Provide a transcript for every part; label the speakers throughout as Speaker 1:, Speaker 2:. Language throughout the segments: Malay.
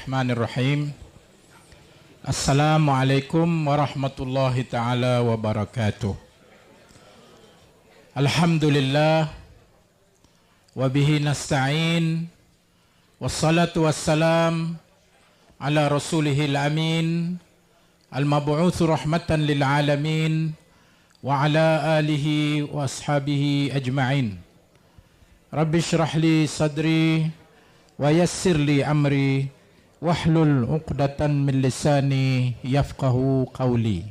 Speaker 1: Bismillahirrahmanirrahim. Assalamualaikum warahmatullahi ta'ala wabarakatuh. Alhamdulillah wabihi nasta'in, wassalatu wassalam ala rasulihil amin, al-mab'uthu rahmatan lil alamin, wa ala alihi wa ashabihi ajma'in. Rabbi syrah li sadri wa yassir li amri wahlul 'uqdatan min lisani yafqahu qawli.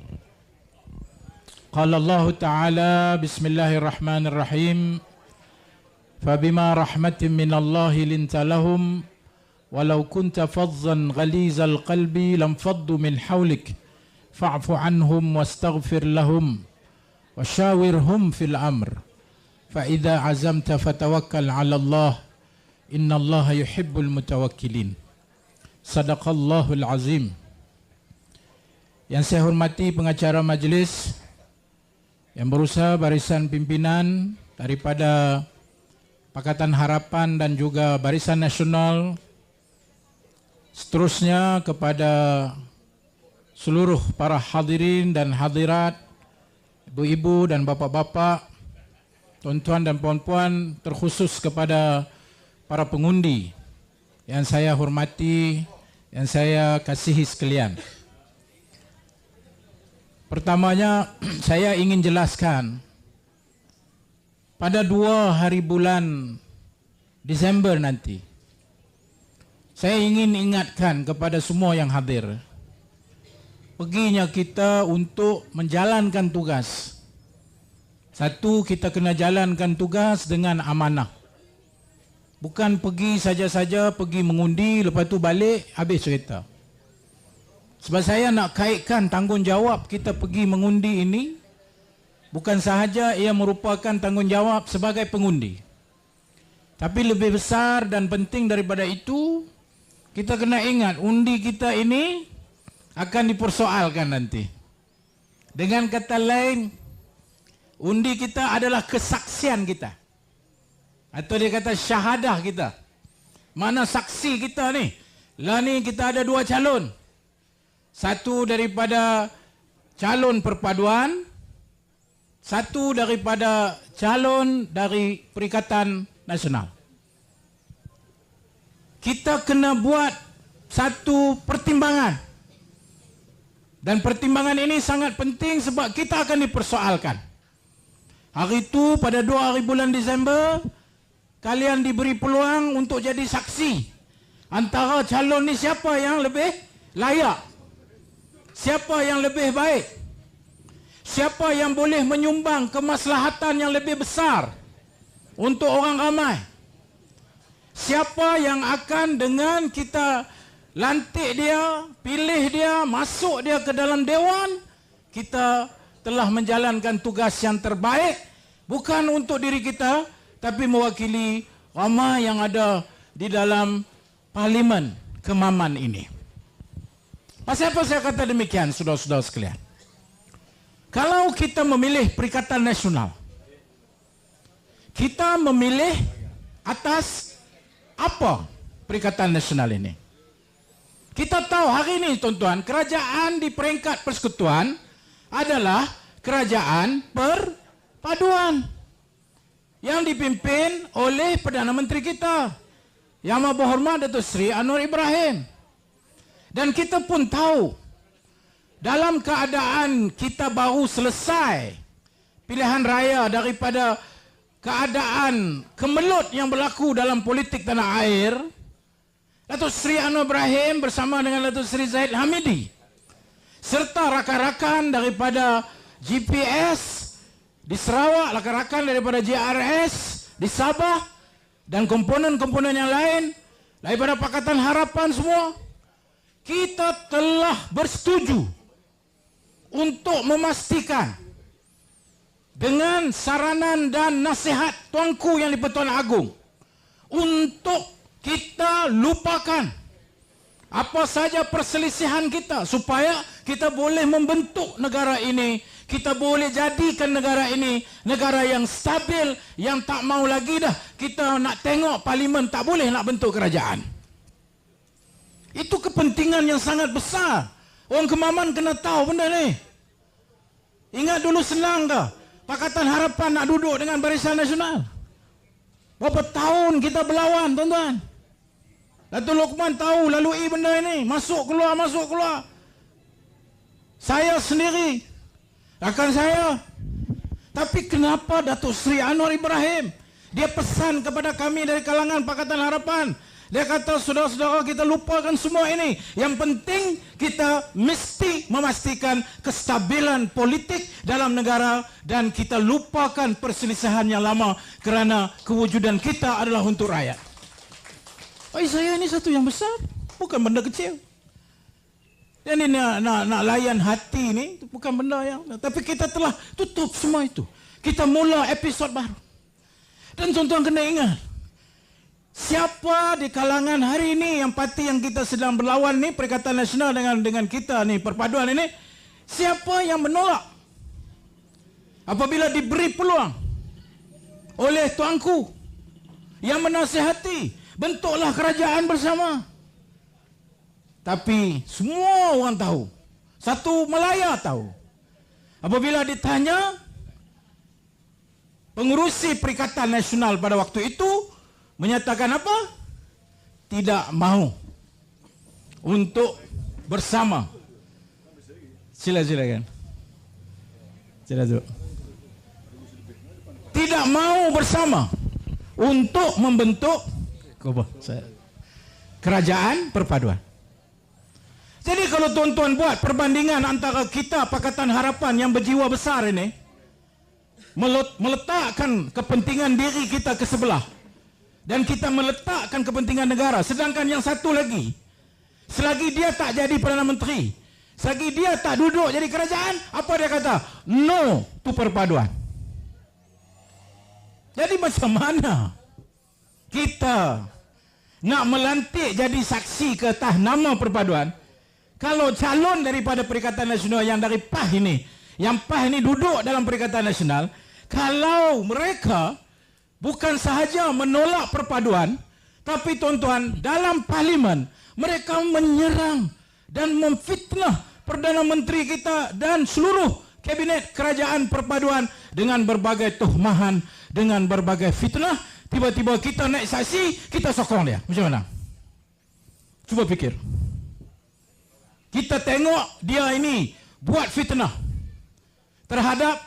Speaker 1: Qala Allah Ta'ala bismillahirrahmanirrahim. Fabima rahmatin minallahi linta lahum walau kunta fazzan ghalizal qalbi lam faddu min hawlik fa'fu anhum wastaghfir lahum washawirhum fil amr fa idza azamta fatawakkal 'ala Allah innallaha yuhibbul mutawakkilin. Sadaqallahul azim. Yang saya hormati pengacara majlis, yang berusaha barisan pimpinan daripada Pakatan Harapan dan juga Barisan Nasional, seterusnya kepada seluruh para hadirin dan hadirat, ibu-ibu dan bapak-bapak, tuan-tuan dan puan-puan, terkhusus kepada para pengundi yang saya hormati, yang saya kasihi sekalian. Pertamanya saya ingin jelaskan, pada 2 hari bulan Desember nanti, saya ingin ingatkan kepada semua yang hadir, perginya kita untuk menjalankan tugas. Satu, kita kena jalankan tugas dengan amanah. Bukan pergi saja-saja, pergi mengundi, lepas tu balik, habis cerita. Sebab saya nak kaitkan tanggungjawab kita pergi mengundi ini, bukan sahaja ia merupakan tanggungjawab sebagai pengundi, tapi lebih besar dan penting daripada itu, kita kena ingat undi kita ini akan dipersoalkan nanti. Dengan kata lain, undi kita adalah kesaksian kita, atau dia kata syahadah kita. Mana saksi kita ni? Lah ni kita ada 2 calon. Satu daripada calon perpaduan, satu daripada calon dari Perikatan Nasional. Kita kena buat satu pertimbangan. Dan pertimbangan ini sangat penting sebab kita akan dipersoalkan. Hari itu pada 2 hari bulan Disember, kalian diberi peluang untuk jadi saksi. Antara calon ni siapa yang lebih layak? Siapa yang lebih baik? Siapa yang boleh menyumbang kemaslahatan yang lebih besar untuk orang ramai? Siapa yang akan dengan kita lantik dia, pilih dia, masuk dia ke dalam dewan, kita telah menjalankan tugas yang terbaik, bukan untuk diri kita, tapi mewakili ramai yang ada di dalam parlimen Kemaman ini. Pasal apa saya kata demikian, saudara-saudara sekalian? Kalau kita memilih Perikatan Nasional, kita memilih atas apa Perikatan Nasional ini? Kita tahu hari ini, tuan-tuan, kerajaan di peringkat persekutuan adalah kerajaan perpaduan yang dipimpin oleh Perdana Menteri kita, Yang Berhormat Datuk Seri Anwar Ibrahim. Dan kita pun tahu, dalam keadaan kita baru selesai pilihan raya daripada keadaan kemelut yang berlaku dalam politik tanah air, Datuk Seri Anwar Ibrahim bersama dengan Datuk Seri Zahid Hamidi serta rakan-rakan daripada GPS di Sarawak, rakan-rakan daripada JRS di Sabah dan komponen-komponen yang lain daripada Pakatan Harapan semua, kita telah bersetuju untuk memastikan dengan saranan dan nasihat Tuanku Yang di-Pertuan Agong untuk kita lupakan apa saja perselisihan kita supaya kita boleh membentuk negara ini, kita boleh jadikan negara ini negara yang stabil, yang tak mau lagi dah kita nak tengok parlimen tak boleh nak bentuk kerajaan. Itu kepentingan yang sangat besar. Orang Kemaman kena tahu benda ni. Ingat dulu senang ke? Pakatan Harapan nak duduk dengan Barisan Nasional. Berapa tahun kita berlawan, tuan-tuan. Datuk Lokman tahu lalui benda ini. Masuk keluar, masuk keluar. Saya sendiri. Rakan saya. Tapi kenapa Datuk Seri Anwar Ibrahim? Dia pesan kepada kami dari kalangan Pakatan Harapan. Dia kata, saudara-saudara, kita lupakan semua ini. Yang penting kita mesti memastikan kestabilan politik dalam negara dan kita lupakan perselisihan yang lama kerana kewujudan kita adalah untuk rakyat. Bagi saya ini satu yang besar, bukan benda kecil. Dan ini nak layan hati ini bukan benda yang, tapi kita telah tutup semua itu. Kita mula episod baru. Dan tuan-tuan kena ingat, siapa di kalangan hari ini yang parti yang kita sedang berlawan ni, Perikatan Nasional dengan kita ni, perpaduan ini, siapa yang menolak? Apabila diberi peluang oleh tuanku yang menasihati, bentuklah kerajaan bersama. Tapi semua orang tahu, satu Melaya tahu. Apabila ditanya, pengurusi Perikatan Nasional pada waktu itu menyatakan apa? Tidak mahu untuk bersama. Silakan. Silakan. Tidak mahu bersama untuk membentuk kerajaan perpaduan. Jadi kalau tuan-tuan buat perbandingan antara kita Pakatan Harapan yang berjiwa besar ini, meletakkan kepentingan diri kita ke sebelah, dan kita meletakkan kepentingan negara. Sedangkan yang satu lagi, selagi dia tak jadi Perdana Menteri, selagi dia tak duduk jadi kerajaan, apa dia kata? No to perpaduan. Jadi macam mana kita nak melantik jadi saksi ke atas nama perpaduan, kalau calon daripada Perikatan Nasional yang dari PAH ini, yang PAH ini duduk dalam Perikatan Nasional, kalau mereka bukan sahaja menolak perpaduan, tapi tuan-tuan, dalam parlimen mereka menyerang dan memfitnah Perdana Menteri kita dan seluruh kabinet kerajaan perpaduan dengan berbagai tuhmahan, dengan berbagai fitnah. Tiba-tiba kita naik saksi, kita sokong dia. Macam mana? Cuba fikir. Kita tengok dia ini buat fitnah terhadap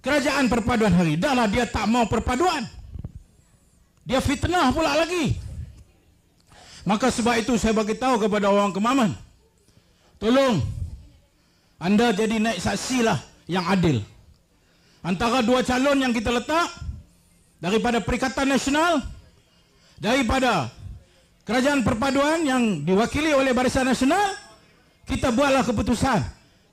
Speaker 1: kerajaan perpaduan hari. Dahlah dia tak mau perpaduan, dia fitnah pula lagi. Maka sebab itu saya bagi tahu kepada orang Kemaman, tolong anda jadi naik saksi lah yang adil. Antara dua calon yang kita letak, daripada Perikatan Nasional, daripada kerajaan perpaduan yang diwakili oleh Barisan Nasional, kita buatlah keputusan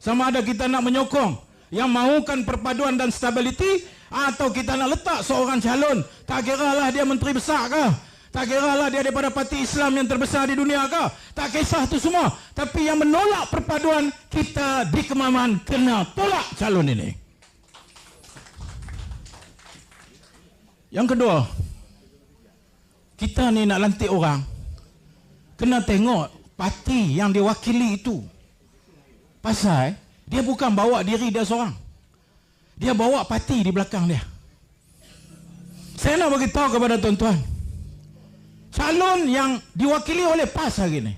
Speaker 1: sama ada kita nak menyokong yang mahukan perpaduan dan stability, atau kita nak letak seorang calon, tak kira lah dia menteri besar ke, tak kira lah dia daripada parti Islam yang terbesar di dunia ke, tak kisah tu semua, tapi yang menolak perpaduan, kita di Kemaman kena tolak calon ini. Yang kedua, kita ni nak lantik orang, kena tengok parti yang diwakili itu. Pasal dia bukan bawa diri dia seorang, dia bawa parti di belakang dia. Saya nak bagi tahu kepada tuan-tuan, calon yang diwakili oleh PAS hari ini,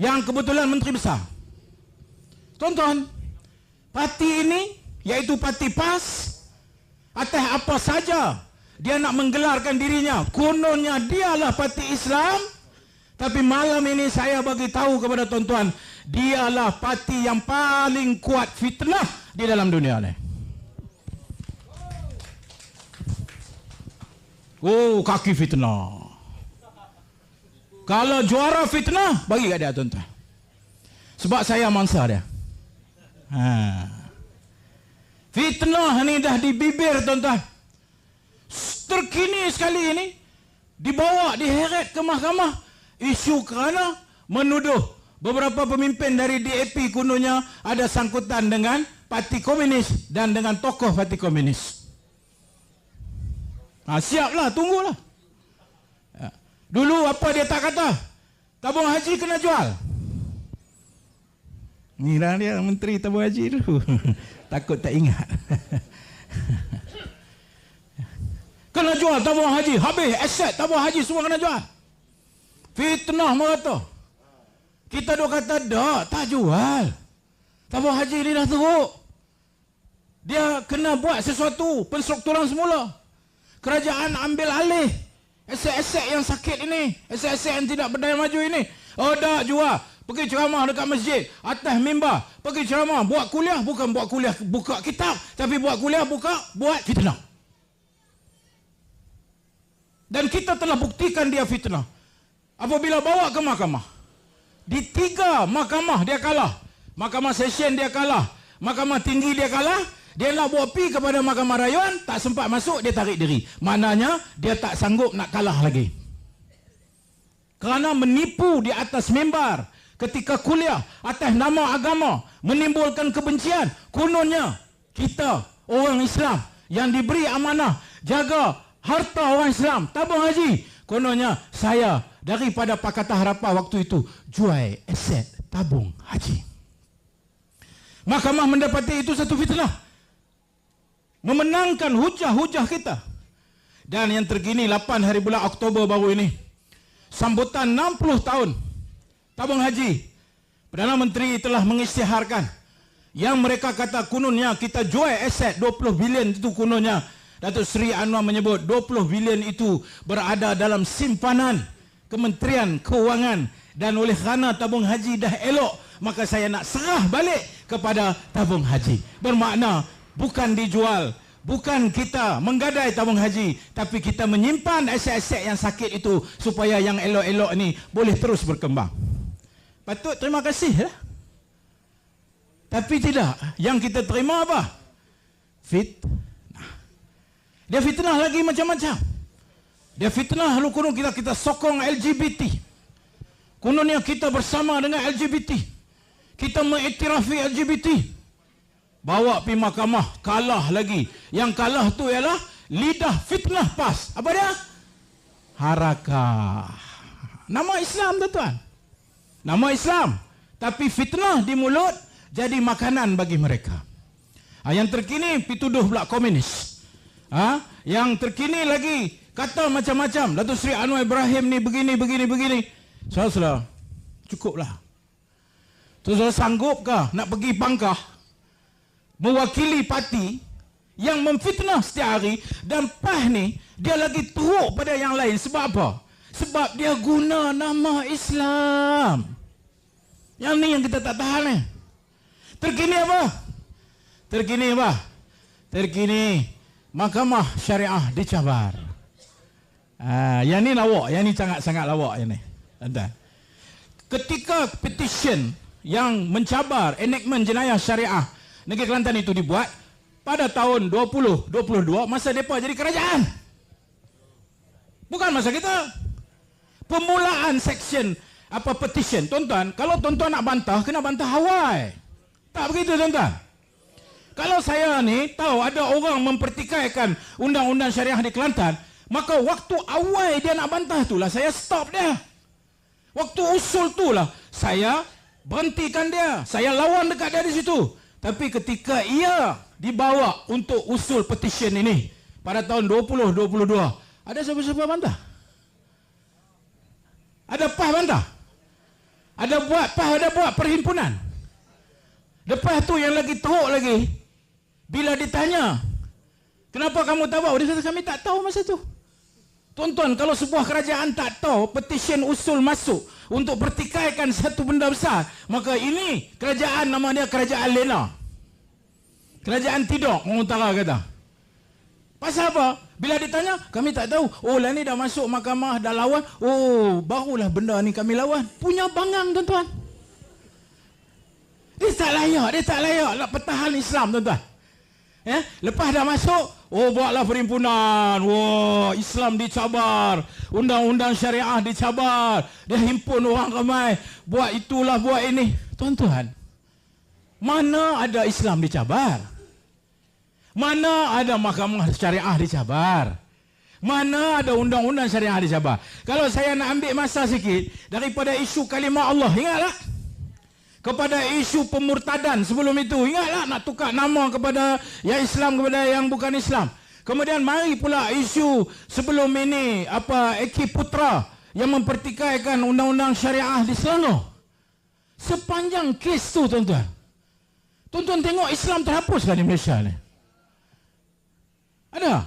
Speaker 1: yang kebetulan menteri besar, tuan-tuan, parti ini iaitu parti PAS, atas apa saja dia nak menggelarkan dirinya, kononnya dialah parti Islam, tapi malam ini saya bagi tahu kepada tuan-tuan, dialah parti yang paling kuat fitnah di dalam dunia ni. Oh, kaki fitnah. Kalau juara fitnah, bagi kat dia tuan-tuan. Sebab saya mangsa dia. Fitnah ni dah di bibir tuan-tuan. Terkini sekali ini, dibawa, diheret ke mahkamah, isu kerana menuduh beberapa pemimpin dari DAP kononnya ada sangkutan dengan parti komunis dan dengan tokoh parti komunis. Siaplah, tunggulah. Dulu apa dia tak kata? Tabung haji kena jual. Mira dia menteri tabung haji dulu. Takut tak ingat. Kena jual tabung haji. Habis aset tabung haji semua kena jual. Fitnah merata. Kita duk kata tak jual. Tabung haji ni dah teruk. Dia kena buat sesuatu penstrukturan semula. Kerajaan ambil alih aset-aset yang sakit ini, aset-aset yang tidak berdaya maju ini. Tak jual. Pergi ceramah dekat masjid, atas mimbar. Pergi ceramah, buat kuliah, bukan buat kuliah buka kitab, tapi buat kuliah buat fitnah. Dan kita telah buktikan dia fitnah. Apabila bawa ke mahkamah, di 3 mahkamah dia kalah. Mahkamah session dia kalah, mahkamah tinggi dia kalah. Dia nak buat pi kepada mahkamah rayuan, tak sempat masuk, dia tarik diri. Maknanya dia tak sanggup nak kalah lagi. Kerana menipu di atas mimbar ketika kuliah atas nama agama, menimbulkan kebencian. Kononnya kita orang Islam yang diberi amanah jaga harta orang Islam, tabung haji. Kononnya saya daripada Pakatan Harapan waktu itu jual aset tabung haji. Mahkamah mendapati itu satu fitnah, memenangkan hujah-hujah kita. Dan yang terkini 8 hari bulan Oktober baru ini, sambutan 60 tahun tabung haji, Perdana Menteri telah mengisytiharkan yang mereka kata kononnya kita jual aset 20 bilion itu. Kononnya Datuk Seri Anwar menyebut 20 bilion itu berada dalam simpanan Kementerian Keuangan, dan oleh kerana tabung haji dah elok, maka saya nak serah balik kepada tabung haji. Bermakna bukan dijual, bukan kita menggadai tabung haji, tapi kita menyimpan aset-aset yang sakit itu supaya yang elok-elok ni boleh terus berkembang. Patut terima kasih lah. Tapi tidak. Yang kita terima apa? Fitnah. Dia fitnah lagi macam-macam. Dia fitnah lalu kuno kita sokong LGBT. Kononnya kita bersama dengan LGBT. Kita mengiktirafi LGBT. Bawa pergi mahkamah, kalah lagi. Yang kalah tu ialah lidah fitnah PAS. Apa dia? Harakah. Nama Islam tuan-tuan. Nama Islam. Tapi fitnah di mulut jadi makanan bagi mereka. Yang terkini dituduh pula komunis. Yang terkini lagi kata macam-macam. Datuk Seri Anwar Ibrahim ni begini. Saudara-saudara, cukuplah. Saudara sanggupkah nak pergi pangkah mewakili parti yang memfitnah setiap hari, dan PAS ni dia lagi teruk pada yang lain. Sebab apa? Sebab dia guna nama Islam. Yang ni yang kita tak tahan ni. Terkini apa? Terkini Mahkamah Syariah dicabar. Yang ni lawak, yang ni sangat-sangat lawak yang ni. Ketika petition yang mencabar enactment jenayah syariah Negeri Kelantan itu dibuat pada tahun 2022, masa mereka jadi kerajaan. Bukan masa kita. Pemulaan section petition. Tuan-tuan, kalau tuan-tuan nak bantah, kena bantah awal. Tak begitu tuan-tuan. Kalau saya ni tahu ada orang mempertikaikan undang-undang syariah di Kelantan, maka waktu awal dia nak bantah itulah saya stop dia. Waktu usul itulah saya berhentikan dia. Saya lawan dekat dia di situ. Tapi ketika ia dibawa untuk usul petition ini pada tahun 2022, ada siapa-siapa bantah? Ada PAS bantah? Ada buat perhimpunan. Lepas tu yang lagi teruk lagi, bila ditanya, kenapa kamu tak bawa? Dia kata kami tak tahu masa tu. Tuan-tuan, kalau sebuah kerajaan tak tahu petition usul masuk untuk pertikaikan satu benda besar, maka ini kerajaan nama dia kerajaan lena. Kerajaan tidur, orang utara kata. Pasal apa? Bila ditanya, kami tak tahu. Oh, lah ni dah masuk mahkamah, dah lawan. Oh, barulah benda ni kami lawan. Punya bangang, tuan-tuan. Dia tak layak nak pertahan Islam, tuan-tuan. Lepas dah masuk, buatlah perhimpunan. Islam dicabar, undang-undang syariah dicabar, dia himpun orang ramai, buat itulah, buat ini. Tuan-tuan, mana ada Islam dicabar? Mana ada mahkamah syariah dicabar? Mana ada undang-undang syariah di Sabah? Kalau saya nak ambil masa sikit daripada isu kalimah Allah, ingatlah. Kepada isu pemurtadan sebelum itu, ingatlah nak tukar nama kepada yang Islam kepada yang bukan Islam. Kemudian mari pula isu sebelum ini Eki Putra yang mempertikaikan undang-undang syariah di Selangor. Sepanjang kes tu tuan-tuan. Tuan-tuan tengok Islam terhapuskan di Malaysia ni. Ada?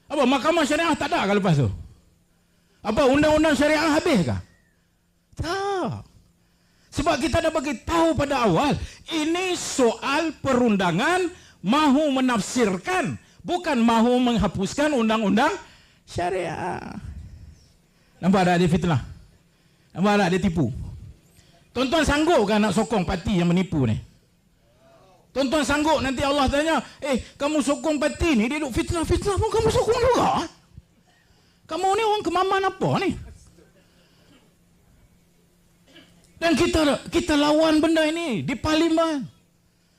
Speaker 1: Apa mahkamah syariah tak ada ke lepas tu? Apa undang-undang syariah habis ke? Tak. Sebab kita dah bagi tahu pada awal, ini soal perundangan mahu menafsirkan, bukan mahu menghapuskan undang-undang syariah. Nampak tak dia fitnah? Nampak tak dia tipu? Tuan-tuan sanggup kan nak sokong parti yang menipu ni? Tuan-tuan sanggup nanti Allah tanya, kamu sokong parti ni, dia duk fitnah-fitnah pun kamu sokong juga? Kamu ni orang kemaman apa ni? Dan kita lawan benda ini di parlimen.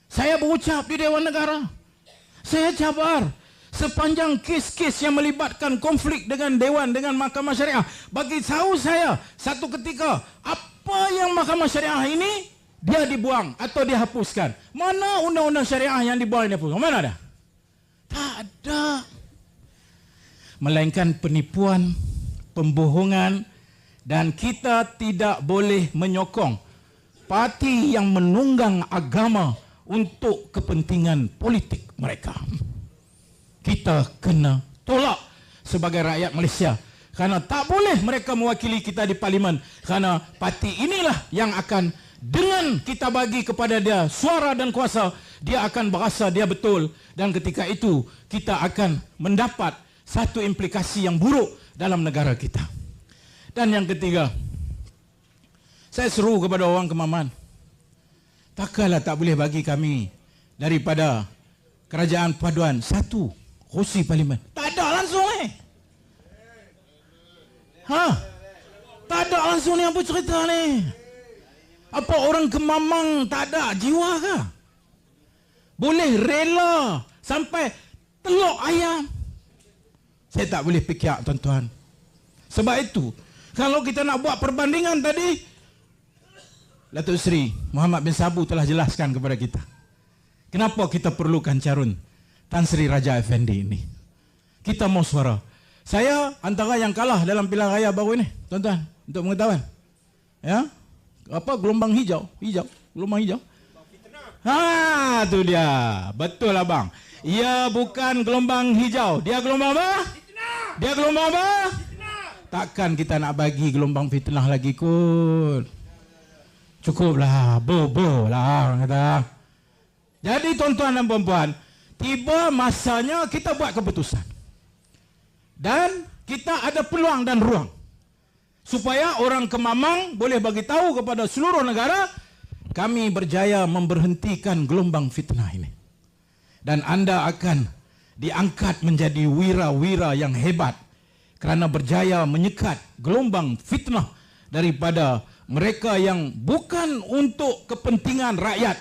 Speaker 1: Saya berucap di Dewan Negara. Saya cabar sepanjang kes-kes yang melibatkan konflik dengan Dewan, dengan Mahkamah Syariah. Bagi tahu saya, satu ketika, apa yang Mahkamah Syariah ini, dia dibuang atau dihapuskan. Mana undang-undang syariah yang dibuang dan dihapuskan? Mana ada? Tak ada. Melainkan penipuan, pembohongan, dan kita tidak boleh menyokong parti yang menunggang agama untuk kepentingan politik mereka. Kita kena tolak sebagai rakyat Malaysia. Kerana tak boleh mereka mewakili kita di parlimen. Kerana parti inilah yang akan, dengan kita bagi kepada dia suara dan kuasa, dia akan berasa dia betul. Dan ketika itu, kita akan mendapat satu implikasi yang buruk dalam negara kita. Dan yang ketiga, saya seru kepada orang Kemaman. Takkanlah tak boleh bagi kami daripada kerajaan paduan satu kursi parlimen. Tak ada langsung tak ada langsung ni, apa cerita ni? Apa orang Kemamang tak ada jiwa ke? Boleh rela sampai telur ayam? Saya tak boleh fikir tuan-tuan. Sebab itu, kalau kita nak buat perbandingan tadi, Datuk Seri Muhammad bin Sabu telah jelaskan kepada kita. Kenapa kita perlukan calon Tan Sri Raja Effendi ini? Kita mau suara. Saya antara yang kalah dalam pilihan raya baru ini, tuan-tuan, untuk pengetahuan. Ya? Gelombang hijau, gelombang hijau. Tu dia. Betul abang. Ia bukan gelombang hijau. Dia gelombang apa? Dia gelombang apa? Takkan kita nak bagi gelombang fitnah lagi kot. Cukuplah, bobo lah orang kata. Jadi tuan-tuan dan puan-puan, tiba masanya kita buat keputusan. Dan kita ada peluang dan ruang supaya orang Kemamang boleh bagi tahu kepada seluruh negara, kami berjaya memberhentikan gelombang fitnah ini. Dan anda akan diangkat menjadi wira-wira yang hebat kerana berjaya menyekat gelombang fitnah daripada mereka yang bukan untuk kepentingan rakyat,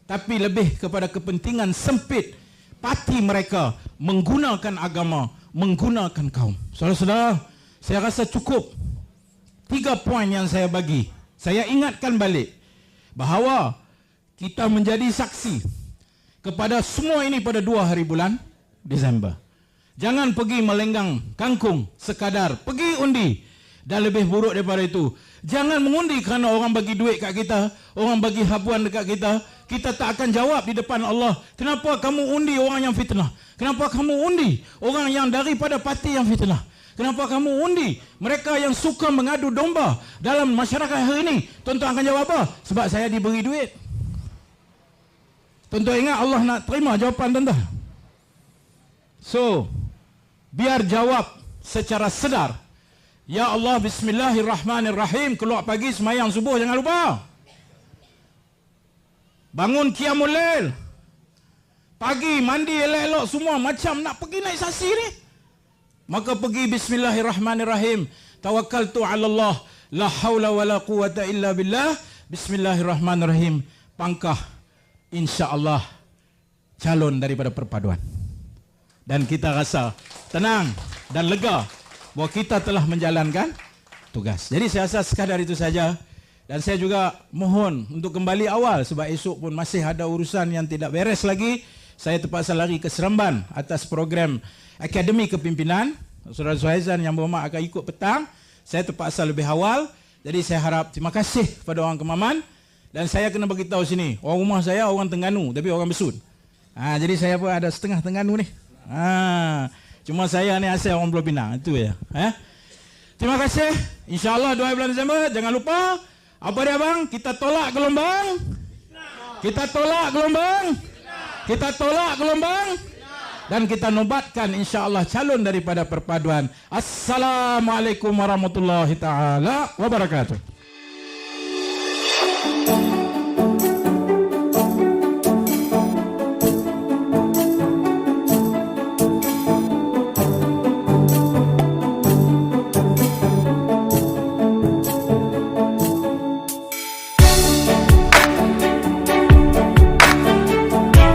Speaker 1: tapi lebih kepada kepentingan sempit parti mereka menggunakan agama, menggunakan kaum. Saudara-saudara, saya rasa cukup 3 poin yang saya bagi. Saya ingatkan balik bahawa kita menjadi saksi kepada semua ini pada 2 hari bulan Disember. Jangan pergi melenggang kangkung sekadar pergi undi. Dan lebih buruk daripada itu, jangan mengundi kerana orang bagi duit kat kita, orang bagi habuan dekat kita. Kita tak akan jawab di depan Allah, kenapa kamu undi orang yang fitnah? Kenapa kamu undi orang yang daripada parti yang fitnah? Kenapa kamu undi mereka yang suka mengadu domba dalam masyarakat hari ini? Tuan-tuan akan jawab apa? Sebab saya diberi duit. Tuan-tuan ingat Allah nak terima jawapan tuan-tuan. So, biar jawab secara sedar. Ya Allah, bismillahirrahmanirrahim. Keluar pagi semayang subuh, jangan lupa. Bangun qiyamul lail. Pagi mandi elok-elok semua macam nak pergi naik sasi ni. Maka pergi bismillahirrahmanirrahim. Tawakkaltu 'ala Allah, la haula wala quwata illa billah. Bismillahirrahmanirrahim. Pangkah insya-Allah calon daripada perpaduan. Dan kita rasa tenang, dan lega bahawa kita telah menjalankan tugas. Jadi saya rasa sekadar itu saja. Dan saya juga mohon untuk kembali awal sebab esok pun masih ada urusan yang tidak beres lagi. Saya terpaksa lari ke Seremban atas program Akademi Kepimpinan. Saudara Suhaizan yang berhormat akan ikut petang. Saya terpaksa lebih awal. Jadi saya harap terima kasih kepada orang Kemaman. Dan saya kena beritahu sini, orang rumah saya orang Terengganu tapi orang Besut. Jadi saya pun ada setengah Terengganu ni. Cuma saya ni asal orang Pulau Pinang. Itu ya. Terima kasih. InsyaAllah 2 bulan Disember. Jangan lupa. Apa dia bang? Kita tolak gelombang. Kita tolak gelombang. Kita tolak gelombang. Dan kita nobatkan insya-Allah calon daripada perpaduan. Assalamualaikum warahmatullahi taala wabarakatuh.